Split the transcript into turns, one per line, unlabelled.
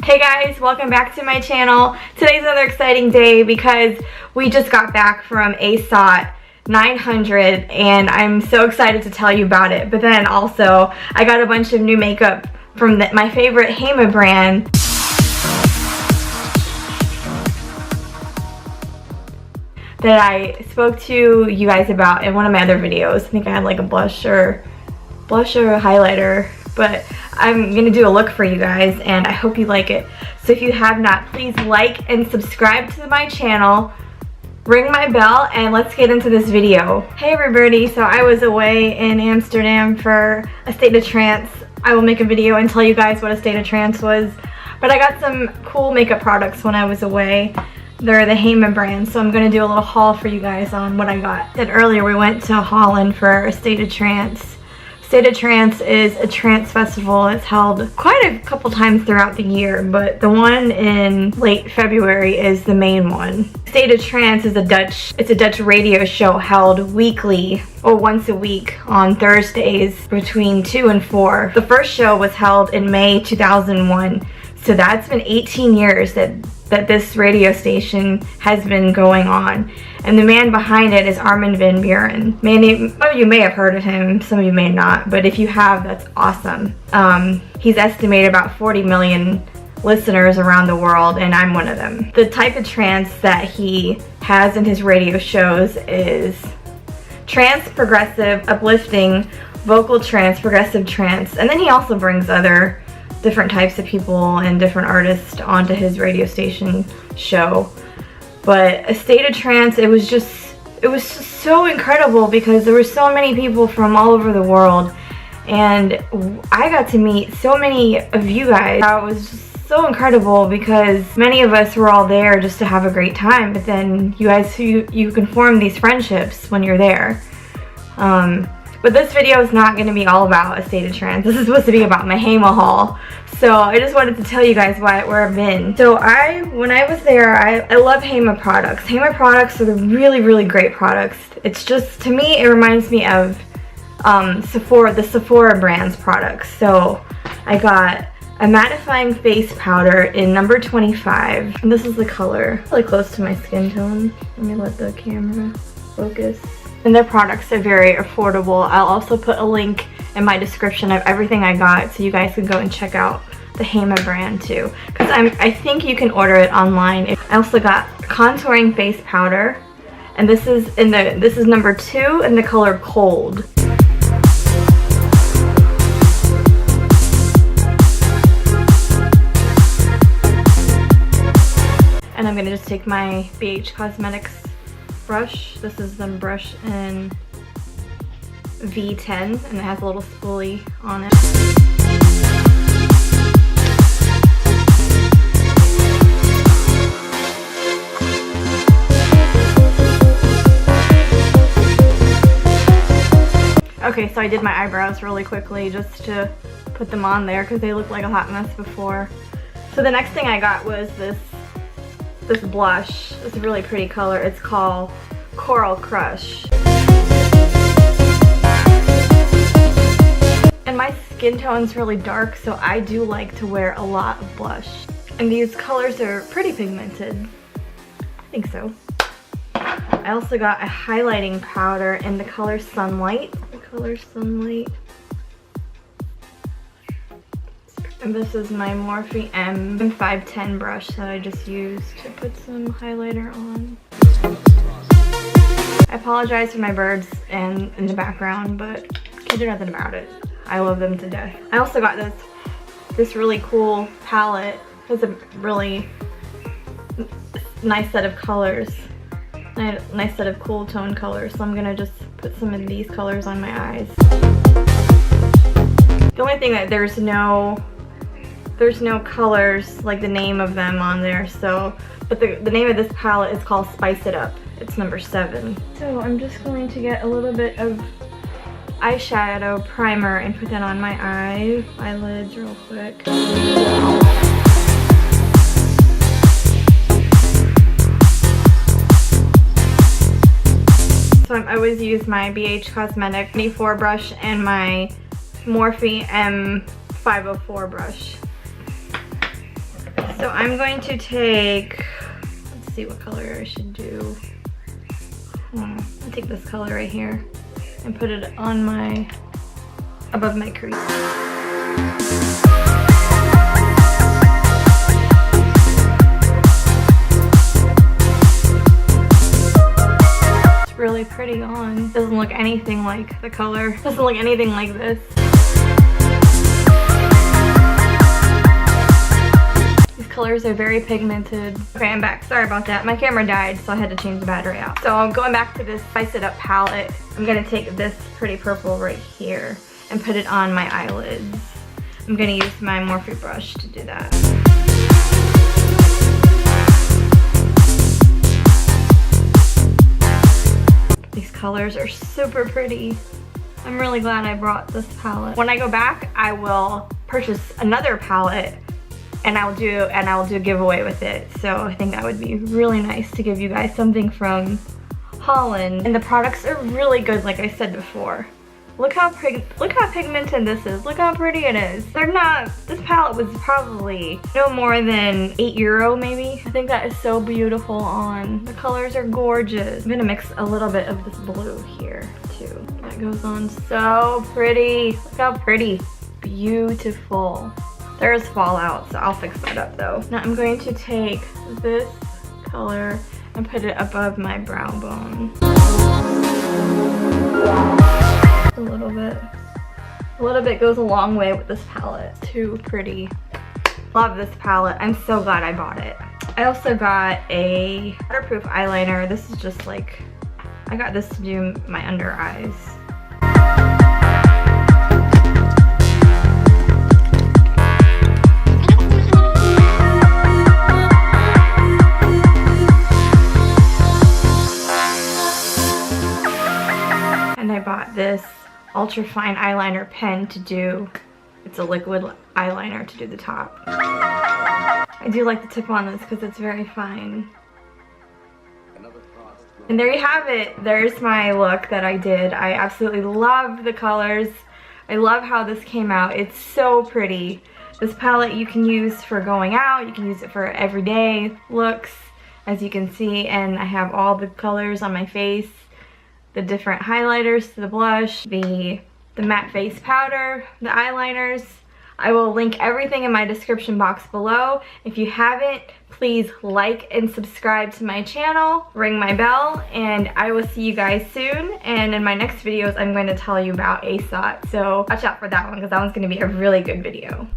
Hey guys, welcome back to my channel. Today's another exciting day because we just got back from ASOT 900 and I'm so excited to tell you about it. But then also, I got a bunch of new makeup from my favorite Hema brand. That I spoke to you guys about in one of my other videos. I think I had like a blush or a highlighter, but I'm gonna do a look for you guys and I hope you like it. So if you have not, please like and subscribe to my channel, ring my bell, and let's get into this video. Hey Every Birdie, so I was away in Amsterdam for a state of trance. I will make a video and tell you guys what a state of trance was, but I got some cool makeup products when I was away. They're the Hema brand, so I'm going to do a little haul for you guys on what I got. I said earlier we went to Holland for a State of Trance. State of Trance is a trance festival. It's held quite a couple times throughout the year, but the one in late February is the main one. State of Trance is a Dutch radio show held weekly or once a week on Thursdays between 2 and 4. The first show was held in May 2001, so that's been 18 years that this radio station has been going on. And the man behind it is Armin van Buuren. Some of you may have heard of him, some of you may not, but if you have, that's awesome. He's estimated about 40 million listeners around the world, and I'm one of them. The type of trance that he has in his radio shows is trance, progressive, uplifting, vocal trance, progressive trance, and then he also brings other different types of people and different artists onto his radio station show. But a State of Trance, it was just so incredible because there were so many people from all over the world, and I got to meet so many of you guys. It was just so incredible because many of us were all there just to have a great time, but then you guys, you can form these friendships when you're there. But this video is not going to be all about a State of Trance. This is supposed to be about my Hema haul. So I just wanted to tell you guys where I've been. So when I was there, I love Hema products. Hema products are really, really great products. It's just, to me, it reminds me of SEPHORA, the SEPHORA brand's products. So I got a mattifying face powder in number 25. And this is the color. Really close to my skin tone. Let me let the camera focus. And their products are very affordable. I'll also put a link in my description of everything I got so you guys can go and check out the Hema brand too. Because I think you can order it online. I also got contouring face powder, and this is number 2 in the color Cold. And I'm gonna just take my BH Cosmetics brush. This is the brush in V10 and it has a little spoolie on it. Okay, so I did my eyebrows really quickly just to put them on there because they looked like a hot mess before. So the next thing I got was this blush. It's a really pretty color. It's called Coral Crush. And my skin tone's really dark, so I do like to wear a lot of blush. And these colors are pretty pigmented. I think so. I also got a highlighting powder in the color Sunlight. And this is my Morphe M510 brush that I just used to put some highlighter on. I apologize for my birds and in the background, but can't do nothing about it. I love them to death. I also got this really cool palette. It has a really nice set of colors. Nice set of cool tone colors. So I'm gonna just put some of these colors on my eyes. The only thing that there's no colors, like the name of them on there, so, but the name of this palette is called Spice It Up. It's number 7. So I'm just going to get a little bit of eyeshadow primer and put that on my eyelids real quick. So I always use my BH Cosmetic 24 brush and my Morphe M504 brush. So I'm going to take, let's see what color I should do. I'll take this color right here and put it on my, above my crease. It's really pretty on. Doesn't look anything like the color. Doesn't look anything like this. Colors are very pigmented. Okay, I'm back. Sorry about that. My camera died, so I had to change the battery out. So I'm going back to this Spice It Up palette. I'm gonna take this pretty purple right here and put it on my eyelids. I'm gonna use my Morphe brush to do that. These colors are super pretty. I'm really glad I brought this palette. When I go back, I will purchase another palette and I'll do a giveaway with it. So I think that would be really nice to give you guys something from Holland. And the products are really good, like I said before. Look how pigmented this is. Look how pretty it is. This palette was probably no more than €8 maybe. I think that is so beautiful on. The colors are gorgeous. I'm gonna mix a little bit of this blue here too. That goes on so pretty. Look how pretty. Beautiful. There is fallout, so I'll fix that up though. Now I'm going to take this color and put it above my brow bone. A little bit. A little bit goes a long way with this palette. Too pretty. Love this palette. I'm so glad I bought it. I also got a waterproof eyeliner. This is just like, I got this to do my under eyes. And I bought this ultra fine eyeliner pen to do, it's a liquid eyeliner to do the top. I do like the tip on this because it's very fine. And there you have it. There's my look that I did. I absolutely love the colors. I love how this came out. It's so pretty. This palette you can use for going out. You can use it for everyday looks, as you can see. And I have all the colors on my face. The different highlighters, the blush, the matte face powder, the eyeliners. I will link everything in my description box below. If you haven't, please like and subscribe to my channel, ring my bell, and I will see you guys soon. And in my next videos, I'm going to tell you about ASOT. So watch out for that one because that one's going to be a really good video.